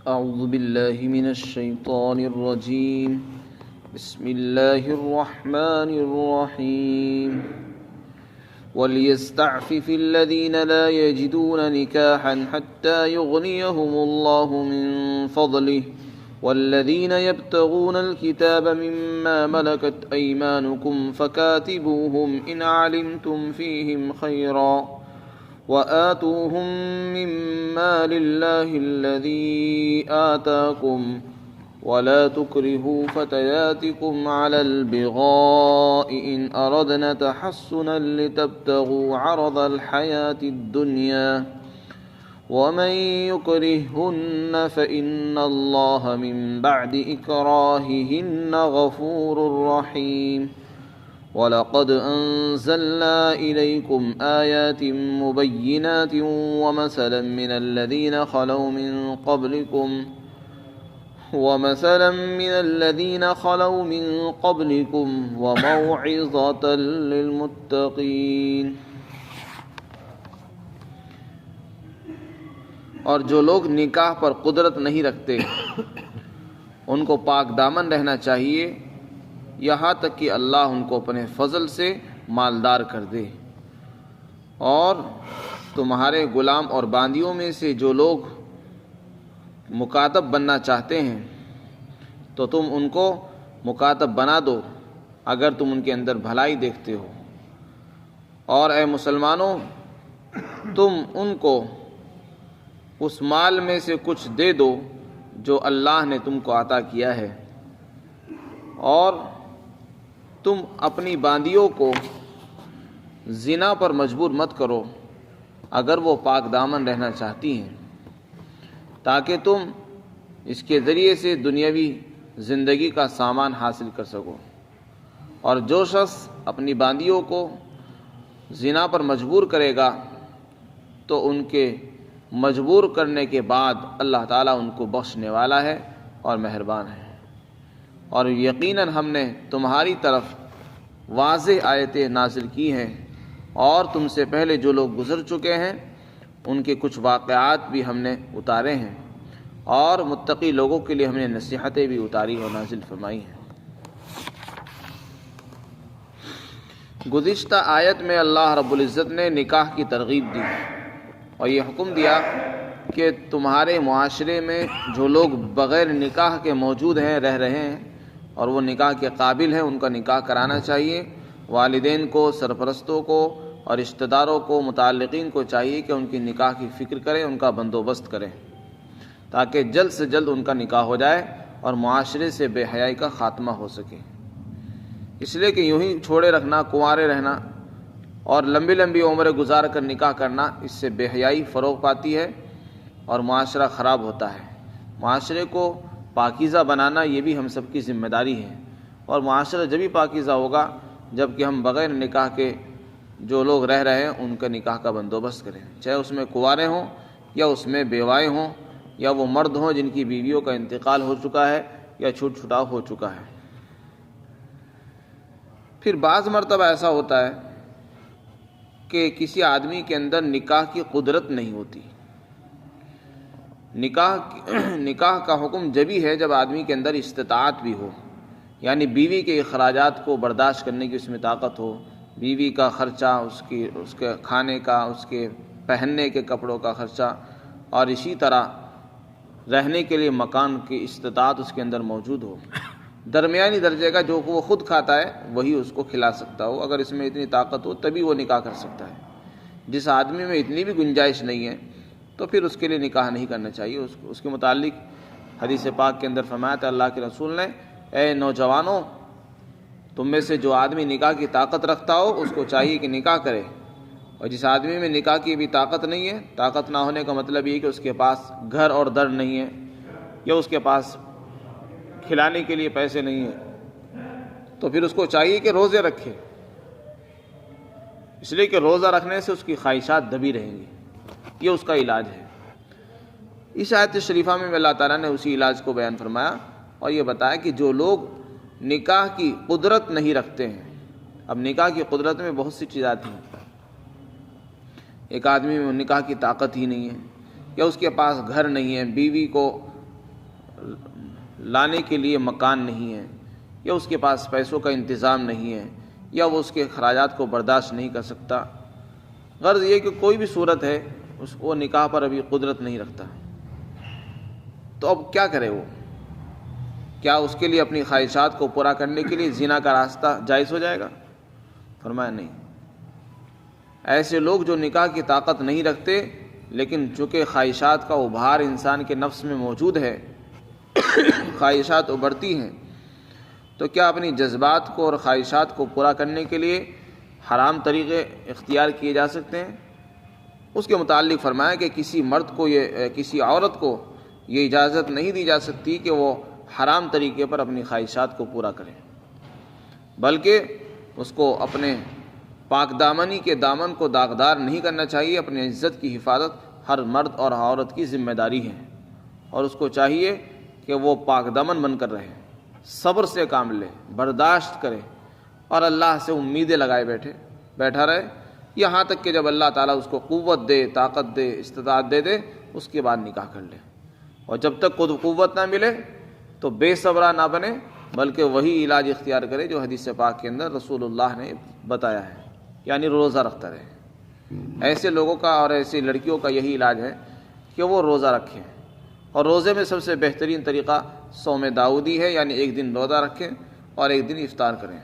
أعوذ بالله من الشيطان الرجيم. بسم الله الرحمن الرحيم. وليستعفف الذين لا يجدون نكاحا حتى يغنيهم الله من فضله والذين يبتغون الكتاب مما ملكت أيمانكم فكاتبوهم إن علمتم فيهم خيرا وآتوهم مما لله الذي آتاكم ولا تكرهوا فتياتكم على البغاء إن أردنا تحصنا لتبتغوا عرض الحياة الدنيا ومن يكرههن فإن الله من بعد إكراههن غفور رحيم. وَلَقَدْ أَنزَلْنَا إِلَيْكُمْ آيَاتٍ مُبَيِّنَاتٍ وَمَثَلًا مِّنَ الَّذِينَ خَلَوْا مِن قَبْلِكُمْ وَمَوْعِظَةً لِّلْمُتَّقِينَ. اور جو لوگ نکاح پر قدرت نہیں رکھتے ان کو پاک دامن رہنا چاہیے یہاں تک کہ اللہ ان کو اپنے فضل سے مالدار کر دے. اور تمہارے غلام اور باندیوں میں سے جو لوگ مکاتب بننا چاہتے ہیں تو تم ان کو مکاتب بنا دو اگر تم ان کے اندر بھلائی دیکھتے ہو. اور اے مسلمانوں تم ان کو اس مال میں سے کچھ دے دو جو اللہ نے تم کو عطا کیا ہے. اور تم اپنی باندیوں کو زنا پر مجبور مت کرو اگر وہ پاک دامن رہنا چاہتی ہیں تاکہ تم اس کے ذریعے سے دنیاوی زندگی کا سامان حاصل کر سکو. اور جو شخص اپنی باندیوں کو زنا پر مجبور کرے گا تو ان کے مجبور کرنے کے بعد اللہ تعالیٰ ان کو بخشنے والا ہے اور مہربان ہے. اور یقیناً ہم نے تمہاری طرف واضح آیتیں نازل کی ہیں اور تم سے پہلے جو لوگ گزر چکے ہیں ان کے کچھ واقعات بھی ہم نے اتارے ہیں اور متقی لوگوں کے لیے ہم نے نصیحتیں بھی اتاری اور نازل فرمائی ہیں. گزشتہ آیت میں اللہ رب العزت نے نکاح کی ترغیب دی اور یہ حکم دیا کہ تمہارے معاشرے میں جو لوگ بغیر نکاح کے موجود ہیں رہ رہے ہیں اور وہ نکاح کے قابل ہیں ان کا نکاح کرانا چاہیے. والدین کو، سرپرستوں کو اور رشتہ داروں کو، متعلقین کو چاہیے کہ ان کی نکاح کی فکر کریں، ان کا بندوبست کریں تاکہ جلد سے جلد ان کا نکاح ہو جائے اور معاشرے سے بے حیائی کا خاتمہ ہو سکے. اس لیے کہ یوں ہی چھوڑے رکھنا، کنوارے رہنا اور لمبی لمبی عمریں گزار کر نکاح کرنا، اس سے بے حیائی فروغ پاتی ہے اور معاشرہ خراب ہوتا ہے. معاشرے کو پاکیزہ بنانا یہ بھی ہم سب کی ذمہ داری ہے. اور معاشرہ جبھی پاکیزہ ہوگا جب کہ ہم بغیر نکاح کے جو لوگ رہ رہے ہیں ان کا نکاح کا بندوبست کریں، چاہے اس میں کنوارے ہوں یا اس میں بیوائیں ہوں یا وہ مرد ہوں جن کی بیویوں کا انتقال ہو چکا ہے یا چھوٹ چھٹاؤ ہو چکا ہے. پھر بعض مرتبہ ایسا ہوتا ہے کہ کسی آدمی کے اندر نکاح کی قدرت نہیں ہوتی. نکاح کا حکم جبھی ہے جب آدمی کے اندر استطاعت بھی ہو، یعنی بیوی کے اخراجات کو برداشت کرنے کی اس میں طاقت ہو، بیوی کا خرچہ، اس کے کھانے کا، اس کے پہننے کے کپڑوں کا خرچہ اور اسی طرح رہنے کے لیے مکان کی استطاعت اس کے اندر موجود ہو. درمیانی درجے کا جو وہ خود کھاتا ہے وہی اس کو کھلا سکتا ہو. اگر اس میں اتنی طاقت ہو تبھی وہ نکاح کر سکتا ہے. جس آدمی میں اتنی بھی گنجائش نہیں ہے تو پھر اس کے لیے نکاح نہیں کرنا چاہیے. اس کے متعلق حدیث پاک کے اندر فرمایا تھا اللہ کے رسول نے، اے نوجوانوں تم میں سے جو آدمی نکاح کی طاقت رکھتا ہو اس کو چاہیے کہ نکاح کرے، اور جس آدمی میں نکاح کی بھی طاقت نہیں ہے، طاقت نہ ہونے کا مطلب یہ کہ اس کے پاس گھر اور در نہیں ہے یا اس کے پاس کھلانے کے لیے پیسے نہیں ہیں، تو پھر اس کو چاہیے کہ روزے رکھے، اس لیے کہ روزہ رکھنے سے اس کی خواہشات دبی رہیں گی. یہ اس کا علاج ہے. اس آیت شریفہ میں اللہ تعالیٰ نے اسی علاج کو بیان فرمایا اور یہ بتایا کہ جو لوگ نکاح کی قدرت نہیں رکھتے ہیں. اب نکاح کی قدرت میں بہت سی چیزیں آتی ہیں. ایک آدمی میں نکاح کی طاقت ہی نہیں ہے یا اس کے پاس گھر نہیں ہے، بیوی کو لانے کے لیے مکان نہیں ہے، یا اس کے پاس پیسوں کا انتظام نہیں ہے، یا وہ اس کے اخراجات کو برداشت نہیں کر سکتا، غرض یہ کہ کوئی بھی صورت ہے اس کو نکاح پر ابھی قدرت نہیں رکھتا، تو اب کیا کرے وہ؟ کیا اس کے لیے اپنی خواہشات کو پورا کرنے کے لیے زنا کا راستہ جائز ہو جائے گا؟ فرمایا نہیں۔ ایسے لوگ جو نکاح کی طاقت نہیں رکھتے لیکن چونکہ خواہشات کا ابھار انسان کے نفس میں موجود ہے، خواہشات ابھرتی ہیں، تو کیا اپنی جذبات کو اور خواہشات کو پورا کرنے کے لیے حرام طریقے اختیار کیے جا سکتے ہیں؟ اس کے متعلق فرمایا کہ کسی عورت کو یہ اجازت نہیں دی جا سکتی کہ وہ حرام طریقے پر اپنی خواہشات کو پورا کرے، بلکہ اس کو اپنے پاک دامنی کے دامن کو داغدار نہیں کرنا چاہیے۔ اپنی عزت کی حفاظت ہر مرد اور عورت کی ذمہ داری ہے، اور اس کو چاہیے کہ وہ پاک دامن بن کر رہے، صبر سے کام لے، برداشت کرے، اور اللہ سے امیدیں لگائے بیٹھا رہے، یہاں تک کہ جب اللہ تعالیٰ اس کو قوت دے، طاقت دے، استطاعت دے اس کے بعد نکاح کر لے۔ اور جب تک خود قوت نہ ملے تو بے صبرا نہ بنے، بلکہ وہی علاج اختیار کرے جو حدیث پاک کے اندر رسول اللہ نے بتایا ہے، یعنی روزہ رکھتا رہے۔ ایسے لوگوں کا اور ایسی لڑکیوں کا یہی علاج ہے کہ وہ روزہ رکھیں، اور روزے میں سب سے بہترین طریقہ صوم داؤدی ہے، یعنی ایک دن روزہ رکھیں اور ایک دن افطار کریں،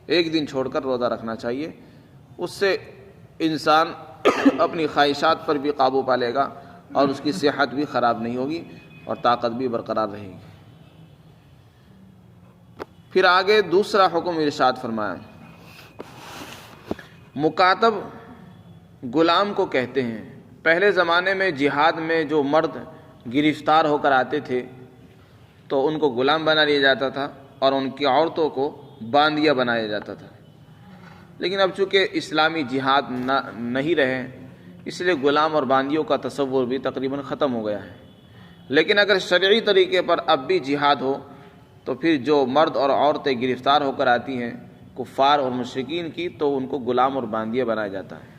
ایک دن چھوڑ کر روزہ رکھنا چاہیے۔ اس سے انسان اپنی خواہشات پر بھی قابو پا لے گا، اور اس کی صحت بھی خراب نہیں ہوگی اور طاقت بھی برقرار رہے گی۔ پھر آگے دوسرا حکم ارشاد فرمایا، مکاتب غلام کو کہتے ہیں۔ پہلے زمانے میں جہاد میں جو مرد گرفتار ہو کر آتے تھے تو ان کو غلام بنا لیا جاتا تھا، اور ان کی عورتوں کو باندیا بنایا جاتا تھا، لیکن اب چونکہ اسلامی جہاد نہیں رہے، اس لیے غلام اور باندیوں کا تصور بھی تقریباً ختم ہو گیا ہے۔ لیکن اگر شرعی طریقے پر اب بھی جہاد ہو تو پھر جو مرد اور عورتیں گرفتار ہو کر آتی ہیں کفار اور مشرکین کی، تو ان کو غلام اور باندیا بنایا جاتا ہے۔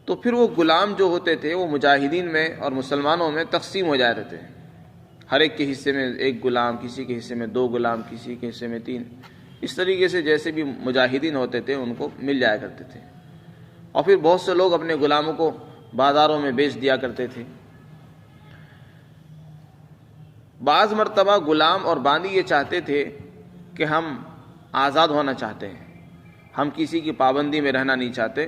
تو پھر وہ غلام جو ہوتے تھے وہ مجاہدین میں اور مسلمانوں میں تقسیم ہو جاتے تھے، ہر ایک کے حصے میں ایک غلام، کسی کے حصے میں 2 غلام، کسی کے حصے میں 3، اس طریقے سے جیسے بھی مجاہدین ہوتے تھے ان کو مل جایا کرتے تھے، اور پھر بہت سے لوگ اپنے غلاموں کو بازاروں میں بیچ دیا کرتے تھے۔ بعض مرتبہ غلام اور باندی یہ چاہتے تھے کہ ہم آزاد ہونا چاہتے ہیں، ہم کسی کی پابندی میں رہنا نہیں چاہتے،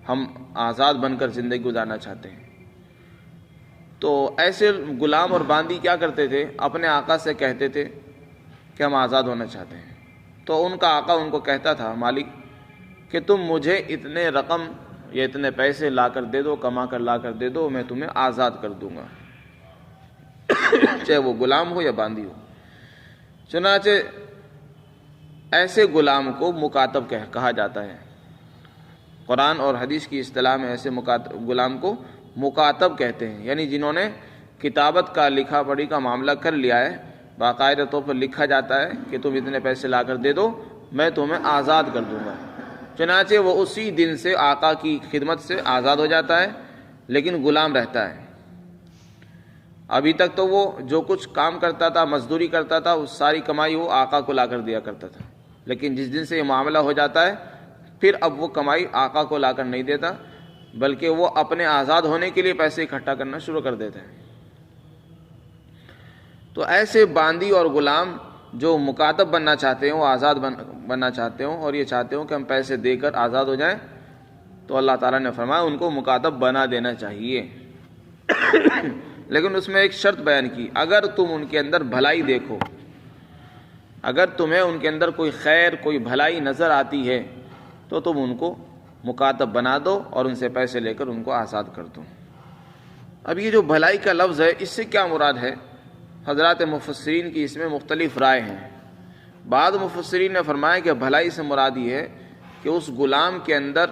ہم آزاد بن کر زندگی گزارنا چاہتے ہیں۔ تو ایسے غلام اور باندی کیا کرتے تھے، اپنے آقا سے کہتے تھے کہ ہم آزاد ہونا چاہتے ہیں، تو ان کا آقا ان کو کہتا تھا، مالک، کہ تم مجھے اتنے رقم یا اتنے پیسے لا کر دے دو، کما کر لا کر دے دو، میں تمہیں آزاد کر دوں گا، چاہے وہ غلام ہو یا باندی ہو۔ چنانچہ ایسے غلام کو مکاتب کہا جاتا ہے۔ قرآن اور حدیث کی اصطلاح میں ایسے غلام کو مکاتب کہتے ہیں، یعنی جنہوں نے کتابت کا، لکھا پڑھی کا معاملہ کر لیا ہے، باقاعدہ طور پر لکھا جاتا ہے کہ تم اتنے پیسے لا کر دے دو، میں تمہیں آزاد کر دوں گا۔ چنانچہ وہ اسی دن سے آقا کی خدمت سے آزاد ہو جاتا ہے، لیکن غلام رہتا ہے۔ ابھی تک تو وہ جو کچھ کام کرتا تھا، مزدوری کرتا تھا، اس ساری کمائی وہ آقا کو لا کر دیا کرتا تھا، لیکن جس دن سے یہ معاملہ ہو جاتا ہے پھر اب وہ کمائی آقا کو لا کر نہیں دیتا، بلکہ وہ اپنے آزاد ہونے کے لیے پیسے اکٹھا کرنا شروع کر دیتے ہیں۔ تو ایسے باندی اور غلام جو مکاتب بننا چاہتے ہوں، آزاد بننا چاہتے ہوں، اور یہ چاہتے ہوں کہ ہم پیسے دے کر آزاد ہو جائیں، تو اللہ تعالیٰ نے فرمایا ان کو مکاتب بنا دینا چاہیے، لیکن اس میں ایک شرط بیان کی، اگر تم ان کے اندر بھلائی دیکھو، اگر تمہیں ان کے اندر کوئی خیر، کوئی بھلائی نظر آتی ہے تو تم ان کو مکاتب بنا دو اور ان سے پیسے لے کر ان کو آزاد کر دو۔ اب یہ جو بھلائی کا لفظ ہے، اس سے کیا مراد ہے؟ حضرات مفسرین کی اس میں مختلف رائے ہیں۔ بعض مفسرین نے فرمایا کہ بھلائی سے مراد یہ ہے کہ اس غلام کے اندر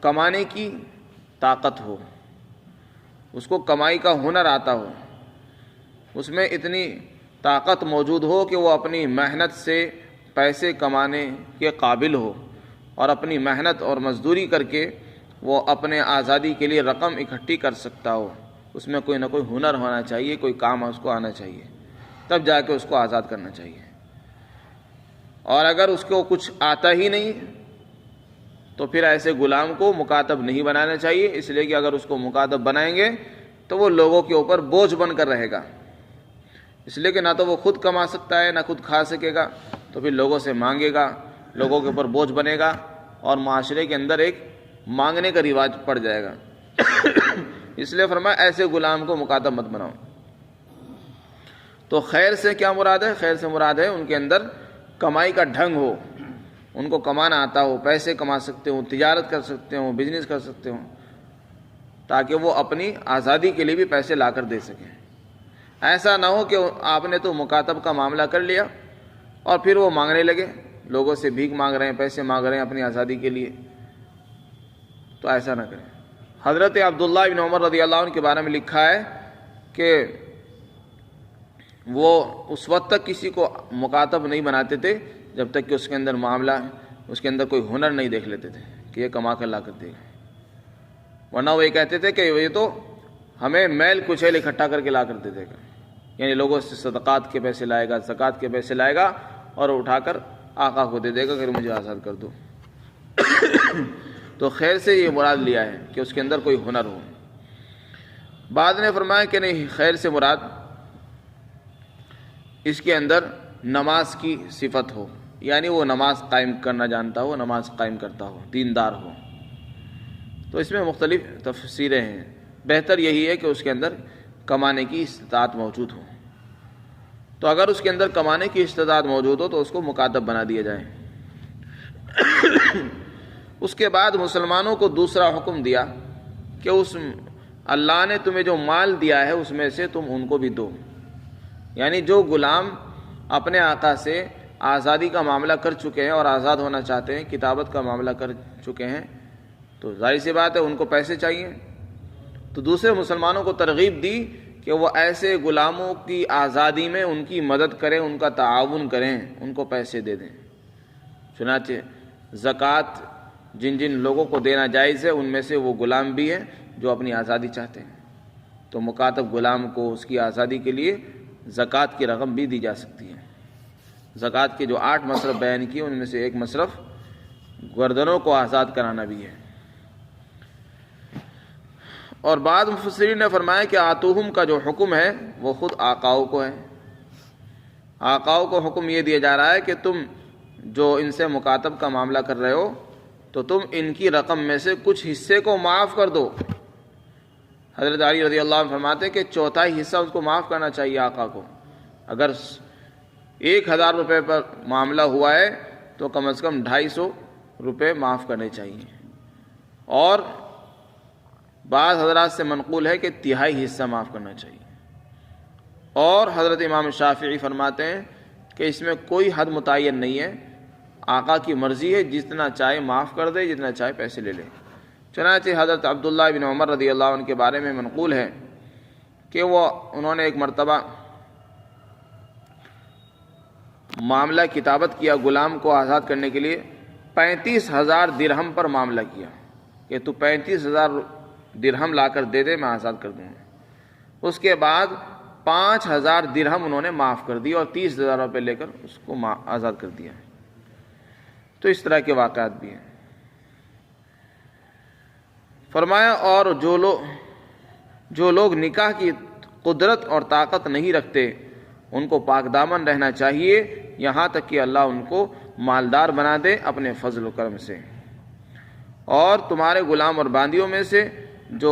کمانے کی طاقت ہو، اس کو کمائی کا ہنر آتا ہو، اس میں اتنی طاقت موجود ہو کہ وہ اپنی محنت سے پیسے کمانے کے قابل ہو، اور اپنی محنت اور مزدوری کر کے وہ اپنے آزادی کے لیے رقم اکٹھی کر سکتا ہو، اس میں کوئی نہ کوئی ہنر ہونا چاہیے، کوئی کام اس کو آنا چاہیے، تب جا کے اس کو آزاد کرنا چاہیے۔ اور اگر اس کو کچھ آتا ہی نہیں تو پھر ایسے غلام کو مکاتب نہیں بنانا چاہیے، اس لیے کہ اگر اس کو مکاتب بنائیں گے تو وہ لوگوں کے اوپر بوجھ بن کر رہے گا، اس لیے کہ نہ تو وہ خود کما سکتا ہے نہ خود کھا سکے گا، تو پھر لوگوں سے مانگے گا، لوگوں کے اوپر بوجھ بنے گا، اور معاشرے کے اندر ایک مانگنے کا رواج پڑ جائے گا۔ اس لیے فرمایا ایسے غلام کو مکاتب مت بناؤ۔ تو خیر سے کیا مراد ہے؟ خیر سے مراد ہے ان کے اندر کمائی کا ڈھنگ ہو، ان کو کمانا آتا ہو، پیسے کما سکتے ہوں، تجارت کر سکتے ہوں، بزنس کر سکتے ہوں، تاکہ وہ اپنی آزادی کے لیے بھی پیسے لا کر دے سکیں۔ ایسا نہ ہو کہ آپ نے تو مکاتب کا معاملہ کر لیا اور پھر وہ مانگنے لگے، لوگوں سے بھیک مانگ رہے ہیں، پیسے مانگ رہے ہیں اپنی آزادی کے لیے، تو ایسا نہ کریں۔ حضرت عبداللہ بن عمر رضی اللہ عنہ کے بارے میں لکھا ہے کہ وہ اس وقت تک کسی کو مکاتب نہیں بناتے تھے جب تک کہ اس کے اندر معاملہ، اس کے اندر کوئی ہنر نہیں دیکھ لیتے تھے کہ یہ کما کر لا کر دے گا، ورنہ وہ یہ کہتے تھے کہ یہ تو ہمیں میل کچیل اکٹھا کر کے لا کر دے دے گا، یعنی لوگوں سے صدقات کے پیسے لائے گا، زکوٰۃ کے پیسے لائے گا اور اٹھا کر آقا کو دے دے گا کہ مجھے آزاد کر دو۔ تو خیر سے یہ مراد لیا ہے کہ اس کے اندر کوئی ہنر ہو۔ بعد نے فرمایا کہ نہیں، خیر سے مراد اس کے اندر نماز کی صفت ہو، یعنی وہ نماز قائم کرنا جانتا ہو، نماز قائم کرتا ہو، دیندار ہو۔ تو اس میں مختلف تفسیریں ہیں، بہتر یہی ہے کہ اس کے اندر کمانے کی استطاعت موجود ہو۔ تو اگر اس کے اندر کمانے کی استطاعت موجود ہو تو اس کو مکاتب بنا دیا جائے۔ اس کے بعد مسلمانوں کو دوسرا حکم دیا کہ اس اللہ نے تمہیں جو مال دیا ہے اس میں سے تم ان کو بھی دو، یعنی جو غلام اپنے آقا سے آزادی کا معاملہ کر چکے ہیں اور آزاد ہونا چاہتے ہیں، کتابت کا معاملہ کر چکے ہیں، تو ظاہر سی بات ہے ان کو پیسے چاہیے۔ تو دوسرے مسلمانوں کو ترغیب دی کہ وہ ایسے غلاموں کی آزادی میں ان کی مدد کریں، ان کا تعاون کریں، ان کو پیسے دے دیں۔ چنانچہ زکوٰۃ جن جن لوگوں کو دینا جائز ہے ان میں سے وہ غلام بھی ہیں جو اپنی آزادی چاہتے ہیں، تو مکاتب غلام کو اس کی آزادی کے لیے زکوٰۃ کی رقم بھی دی جا سکتی ہے۔ زکوٰۃ کے جو 8 مصرف بیان کیے ان میں سے ایک مصرف گردنوں کو آزاد کرانا بھی ہے۔ اور بعض مفسرین نے فرمایا کہ آتوہم کا جو حکم ہے وہ خود آقاؤں کو ہے۔ آقاؤں کو حکم یہ دیا جا رہا ہے کہ تم جو ان سے مکاتب کا معاملہ کر رہے ہو تو تم ان کی رقم میں سے کچھ حصے کو معاف کر دو۔ حضرت علی رضی اللہ عنہ فرماتے ہیں کہ 1/4 حصہ اس کو معاف کرنا چاہیے آقا کو۔ اگر 1000 روپے پر معاملہ ہوا ہے تو کم از کم 250 روپے معاف کرنے چاہیے، اور بعض حضرات سے منقول ہے کہ 1/3 حصہ معاف کرنا چاہیے۔ اور حضرت امام شافعی فرماتے ہیں کہ اس میں کوئی حد متعین نہیں ہے، آقا کی مرضی ہے، جتنا چاہے معاف کر دے، جتنا چاہے پیسے لے لے۔ چنانچہ حضرت عبداللہ بن عمر رضی اللہ عنہ کے بارے میں منقول ہے کہ انہوں نے ایک مرتبہ معاملہ کتابت کیا، غلام کو آزاد کرنے کے لیے 35,000 درہم پر معاملہ کیا کہ تو 35,000 درہم لا کر دے دے، میں آزاد کر دوں گا۔ اس کے بعد 5,000 درہم انہوں نے معاف کر دی اور 30,000 روپے لے کر اس کو آزاد کر دیا۔ تو اس طرح کے واقعات بھی ہیں۔ فرمایا اور جو لوگ نکاح کی قدرت اور طاقت نہیں رکھتے ان کو پاک دامن رہنا چاہیے، یہاں تک کہ اللہ ان کو مالدار بنا دے اپنے فضل و کرم سے۔ اور تمہارے غلام اور باندیوں میں سے جو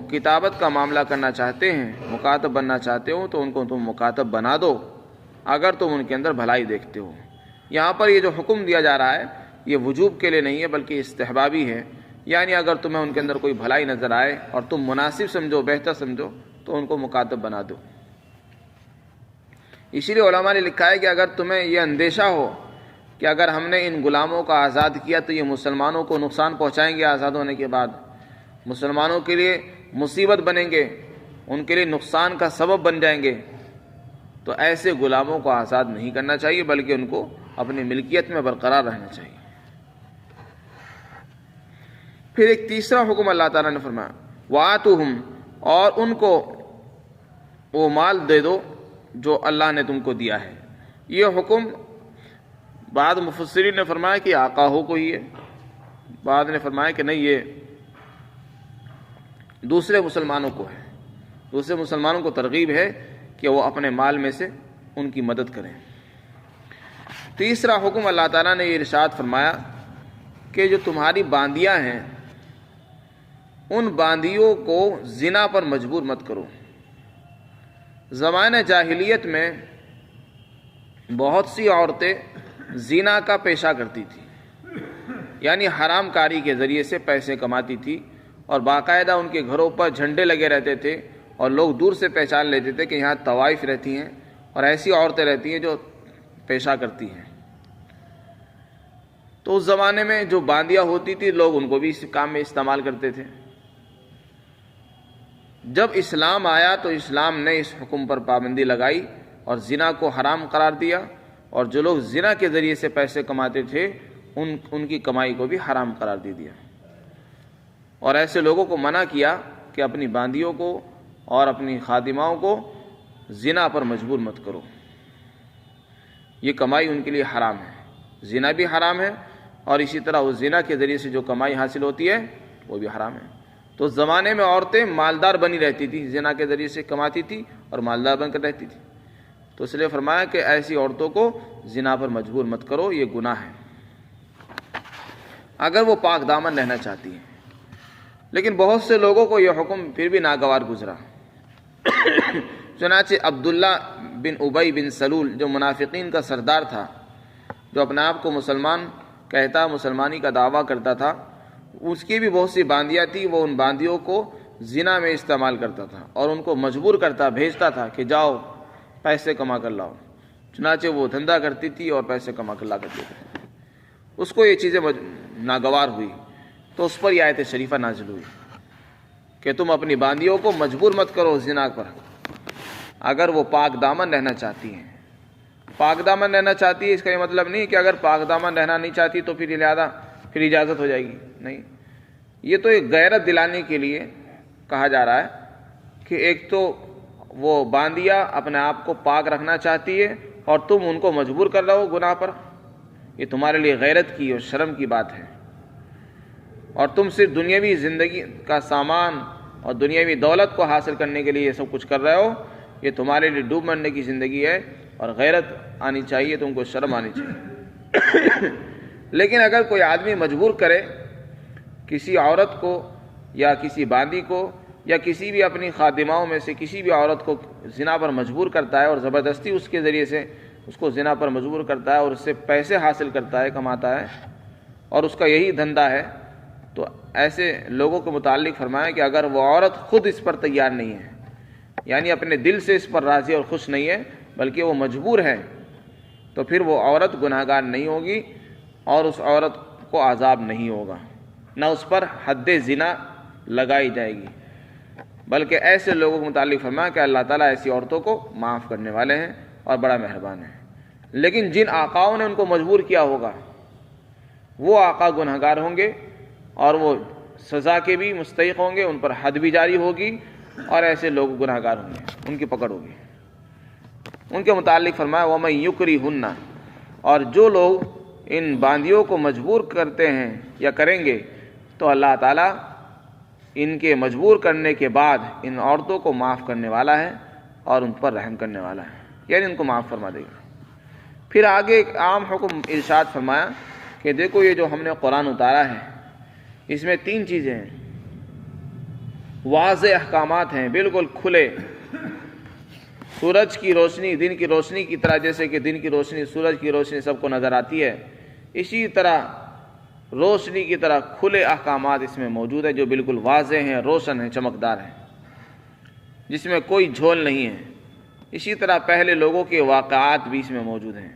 کتابت کا معاملہ کرنا چاہتے ہیں، مکاتب بننا چاہتے ہو، تو ان کو تم مکاتب بنا دو اگر تم ان کے اندر بھلائی دیکھتے ہو۔ یہاں پر یہ جو حکم دیا جا رہا ہے یہ وجوب کے لیے نہیں ہے بلکہ استحبابی ہے، یعنی اگر تمہیں ان کے اندر کوئی بھلائی نظر آئے اور تم مناسب سمجھو، بہتر سمجھو، تو ان کو مکاتب بنا دو۔ اسی لیے علماء نے لکھا ہے کہ اگر تمہیں یہ اندیشہ ہو کہ اگر ہم نے ان غلاموں کا آزاد کیا تو یہ مسلمانوں کو نقصان پہنچائیں گے، آزاد ہونے کے بعد مسلمانوں کے لیے مصیبت بنیں گے، ان کے لیے نقصان کا سبب بن جائیں گے، تو ایسے غلاموں کو آزاد نہیں کرنا چاہیے بلکہ ان کو اپنی ملکیت میں برقرار رہنا چاہیے۔ پھر ایک تیسرا حکم اللہ تعالیٰ نے فرمایا وَآتُوهُمْ، اور ان کو وہ مال دے دو جو اللہ نے تم کو دیا ہے۔ یہ حکم بعض مفسرین نے فرمایا کہ آقاہو کو ہی ہے، بعض نے فرمایا کہ نہیں یہ دوسرے مسلمانوں کو ہے، دوسرے مسلمانوں کو ترغیب ہے کہ وہ اپنے مال میں سے ان کی مدد کریں۔ تیسرا حکم اللہ تعالیٰ نے یہ ارشاد فرمایا کہ جو تمہاری باندیاں ہیں ان باندیوں کو زنا پر مجبور مت کرو۔ زمانہ جاہلیت میں بہت سی عورتیں زنا کا پیشہ کرتی تھیں، یعنی حرام کاری کے ذریعے سے پیسے کماتی تھی، اور باقاعدہ ان کے گھروں پر جھنڈے لگے رہتے تھے اور لوگ دور سے پہچان لیتے تھے کہ یہاں طوائف رہتی ہیں اور ایسی عورتیں رہتی ہیں جو پیشہ کرتی ہیں۔ تو اس زمانے میں جو باندیاں ہوتی تھی لوگ ان کو بھی اس کام میں استعمال کرتے تھے۔ جب اسلام آیا تو اسلام نے اس حکم پر پابندی لگائی اور زنا کو حرام قرار دیا، اور جو لوگ زنا کے ذریعے سے پیسے کماتے تھے ان کی کمائی کو بھی حرام قرار دے دیا، اور ایسے لوگوں کو منع کیا کہ اپنی باندیوں کو اور اپنی خادماؤں کو زنا پر مجبور مت کرو، یہ کمائی ان کے لیے حرام ہے، زنا بھی حرام ہے، اور اسی طرح اس زنا کے ذریعے سے جو کمائی حاصل ہوتی ہے وہ بھی حرام ہے۔ تو اس زمانے میں عورتیں مالدار بنی رہتی تھی، زنا کے ذریعے سے کماتی تھی اور مالدار بن کر رہتی تھی، تو اس لیے فرمایا کہ ایسی عورتوں کو زنا پر مجبور مت کرو، یہ گناہ ہے اگر وہ پاک دامن رہنا چاہتی ہیں۔ لیکن بہت سے لوگوں کو یہ حکم پھر بھی ناگوار گزرا۔ چنانچہ عبداللہ بن ابی بن سلول جو منافقین کا سردار تھا، جو اپنے آپ کو مسلمان کہتا، مسلمانی کا دعویٰ کرتا تھا، اس کی بھی بہت سی باندیاں تھیں، وہ ان باندیوں کو زنا میں استعمال کرتا تھا اور ان کو مجبور کرتا، بھیجتا تھا کہ جاؤ پیسے کما کر لاؤ۔ چنانچہ وہ دھندا کرتی تھی اور پیسے کما کر لا کرتی تھی۔ اس کو یہ چیزیں ناگوار ہوئی تو اس پر یہ آیت شریفہ نازل ہوئی کہ تم اپنی باندیوں کو مجبور مت کرو زنا پر اگر وہ پاک دامن رہنا چاہتی ہیں۔ پاک دامن رہنا چاہتی ہے اس کا یہ مطلب نہیں کہ اگر پاک دامن رہنا نہیں چاہتی تو پھر اجازت ہو جائے گی، نہیں، یہ تو ایک غیرت دلانے کے لیے کہا جا رہا ہے کہ ایک تو وہ باندیا اپنے آپ کو پاک رکھنا چاہتی ہے اور تم ان کو مجبور کر رہے ہو گناہ پر، یہ تمہارے لیے غیرت کی اور شرم کی بات ہے، اور تم صرف دنیاوی زندگی کا سامان اور دنیاوی دولت کو حاصل کرنے کے لیے یہ سب کچھ کر رہے ہو، یہ تمہارے لیے ڈوب مرنے کی زندگی ہے، اور غیرت آنی چاہیے، تم کو شرم آنی چاہیے۔ لیکن اگر کوئی آدمی مجبور کرے کسی عورت کو یا کسی باندی کو یا کسی بھی اپنی خادماؤں میں سے کسی بھی عورت کو زنا پر مجبور کرتا ہے اور زبردستی اس کے ذریعے سے اس کو زنا پر مجبور کرتا ہے اور اس سے پیسے حاصل کرتا ہے، کماتا ہے، اور اس کا یہی دھندا ہے، تو ایسے لوگوں کے متعلق فرمایا کہ اگر وہ عورت خود اس پر تیار نہیں ہے، یعنی اپنے دل سے اس پر راضی اور خوش نہیں ہے بلکہ وہ مجبور ہے، تو پھر وہ عورت گناہگار نہیں ہوگی اور اس عورت کو عذاب نہیں ہوگا، نہ اس پر حد زنا لگائی جائے گی، بلکہ ایسے لوگوں کے متعلق فرمایا کہ اللہ تعالیٰ ایسی عورتوں کو معاف کرنے والے ہیں اور بڑا مہربان ہے۔ لیکن جن آقاؤں نے ان کو مجبور کیا ہوگا وہ آقا گنہگار ہوں گے اور وہ سزا کے بھی مستحق ہوں گے، ان پر حد بھی جاری ہوگی، اور ایسے لوگ گنہگار ہوں گے، ان کی پکڑ ہوگی۔ ان کے متعلق فرمایا وَمَن يُكْرِهُنَّ، اور جو لوگ ان باندیوں کو مجبور کرتے ہیں یا کریں گے تو اللہ تعالیٰ ان کے مجبور کرنے کے بعد ان عورتوں کو معاف کرنے والا ہے اور ان پر رحم کرنے والا ہے، یعنی ان کو معاف فرما دے گا۔ پھر آگے ایک عام حکم ارشاد فرمایا کہ دیکھو یہ جو ہم نے قرآن اتارا ہے اس میں 3 چیزیں ہیں، واضح احکامات ہیں، بالکل کھلے، سورج کی روشنی دن کی روشنی کی طرح، جیسے کہ دن کی روشنی سورج کی روشنی سب کو نظر آتی ہے، اسی طرح روشنی کی طرح کھلے احکامات اس میں موجود ہیں جو بالکل واضح ہیں، روشن ہیں، چمکدار ہیں، جس میں کوئی جھول نہیں ہے۔ اسی طرح پہلے لوگوں کے واقعات بھی اس میں موجود ہیں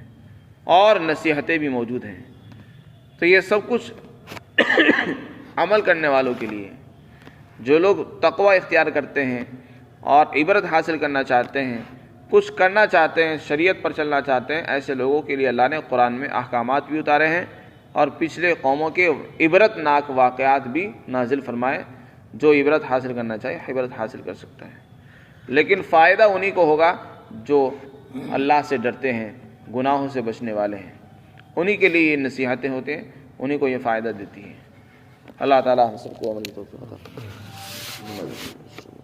اور نصیحتیں بھی موجود ہیں۔ تو یہ سب کچھ عمل کرنے والوں کے لیے، جو لوگ تقوی اختیار کرتے ہیں اور عبرت حاصل کرنا چاہتے ہیں، کچھ کرنا چاہتے ہیں، شریعت پر چلنا چاہتے ہیں، ایسے لوگوں کے لیے اللہ نے قرآن میں احکامات بھی اتارے ہیں اور پچھلے قوموں کے عبرت ناک واقعات بھی نازل فرمائے، جو عبرت حاصل کرنا چاہے عبرت حاصل کر سکتا ہے، لیکن فائدہ انہی کو ہوگا جو اللہ سے ڈرتے ہیں، گناہوں سے بچنے والے ہیں، انہی کے لیے یہ نصیحتیں ہوتے ہیں، انہی کو یہ فائدہ دیتی ہیں۔ اللہ تعالیٰ ہم سب کو عمل کی توفیق عطا فرمائے۔